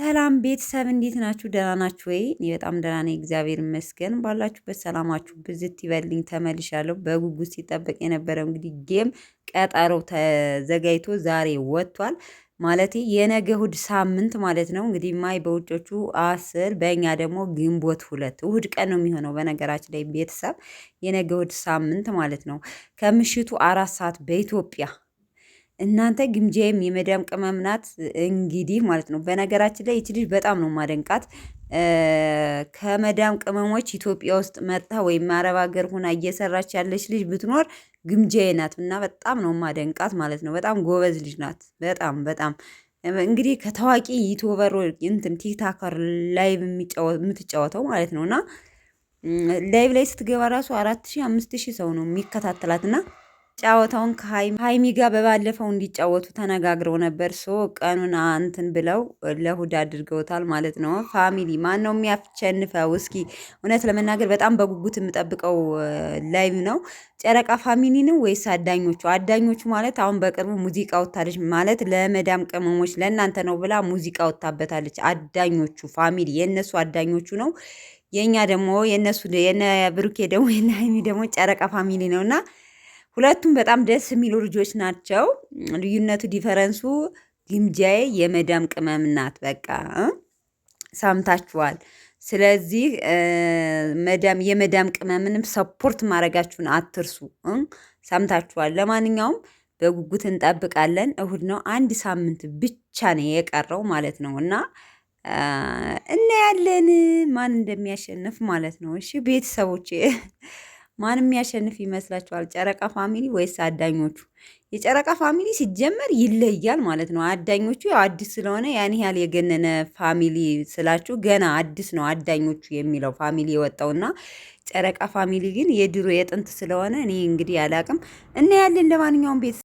ሰላም ቤተሰብ እንዴት ናችሁ? ደህና ናችሁ ወይ? እኔ በጣም ደህና ነኝ፣ እግዚአብሔር ይመስገን። ባላችሁበት ሰላማችሁ ብዝት ይበልኝ። ተመልሻለሁ። በጉጉት ሲጠበቅ የነበረው እንግዲህ ጌም ቀጠሮው ተዘጋጅቶ ዛሬ ወጥቷል። ማለቴ የነገ እሑድ ሳምንት ማለት ነው። እንግዲህ ማይ በውጮቹ 10 በእኛ ደግሞ ግንቦት 2 እሑድ ቀን ነው የሚሆነው። በነገራችን ላይ ቤተሰብ የነገ እሑድ ሳምንት ማለት ነው ከምሽቱ 4 ሰዓት በኢትዮጵያ እናንተ ግምጃዬም የመዳም ቅመም ናት እንግዲህ ማለት ነው። በነገራችን ላይ ይቺ ልጅ በጣም ነው ማደንቃት። ከመዳም ቅመሞች ኢትዮጵያ ውስጥ መጥታ ወይም አረብ ሀገር ሆና እየሰራች ያለች ልጅ ብትኖር ግምጃዬ ናት እና በጣም ነው ማደንቃት ማለት ነው። በጣም ጎበዝ ልጅ ናት። በጣም በጣም እንግዲህ ከታዋቂ ዩቲዩበር እንትን ቲክታከር ላይቭ የምትጫወተው ማለት ነው እና ላይቭ ላይ ስትገባ ራሱ 4000 5000 ሰው ነው የሚከታተላት እና ጫወታውን ከሀይሚ ጋር በባለፈው እንዲጫወቱ ተነጋግረው ነበር። ቀኑን እንትን ብለው ለእሑድ አድርገውታል ማለት ነው። ፋሚሊ ማን ነው የሚያሸንፈው? እስኪ እውነት ለመናገር በጣም በጉጉት የምጠብቀው ላይቭ ነው። ጨረቃ ፋሚሊ ነው ወይስ አዳኞቹ? አዳኞቹ ማለት አሁን በቅርቡ ሙዚቃ ወጥታለች ማለት ለመዳም ቅመሞች ለእናንተ ነው ብላ ሙዚቃ ወጥታበታለች። አዳኞቹ ፋሚሊ የእነሱ አዳኞቹ ነው። የእኛ ደግሞ የእነሱ የነ ብሩኬ ደግሞ የነ ሀይሚ ደግሞ ጨረቃ ፋሚሊ ነው እና ሁለቱም በጣም ደስ የሚሉ ልጆች ናቸው። ልዩነቱ ዲፈረንሱ ግምጃዬ የመዳም ቅመም ናት። በቃ ሰምታችኋል። ስለዚህ የመዳም ቅመምንም ሰፖርት ማድረጋችሁን አትርሱ። ሰምታችኋል። ለማንኛውም በጉጉት እንጠብቃለን። እሑድ ነው። አንድ ሳምንት ብቻ ነው የቀረው ማለት ነው እና እናያለን ማን እንደሚያሸንፍ ማለት ነው። እሺ ቤተሰቦቼ ማን የሚያሸንፍ ይመስላችኋል? ጨረቃ ፋሚሊ ወይስ አዳኞቹ? የጨረቃ ፋሚሊ ሲጀመር ይለያል ማለት ነው። አዳኞቹ ያው አዲስ ስለሆነ ያን ያህል የገነነ ፋሚሊ ስላችሁ ገና አዲስ ነው አዳኞቹ የሚለው ፋሚሊ የወጣውና ጨረቃ ፋሚሊ ግን የድሮ የጥንት ስለሆነ እኔ እንግዲህ አላቅም። እናያለን። ለማንኛውም ቤት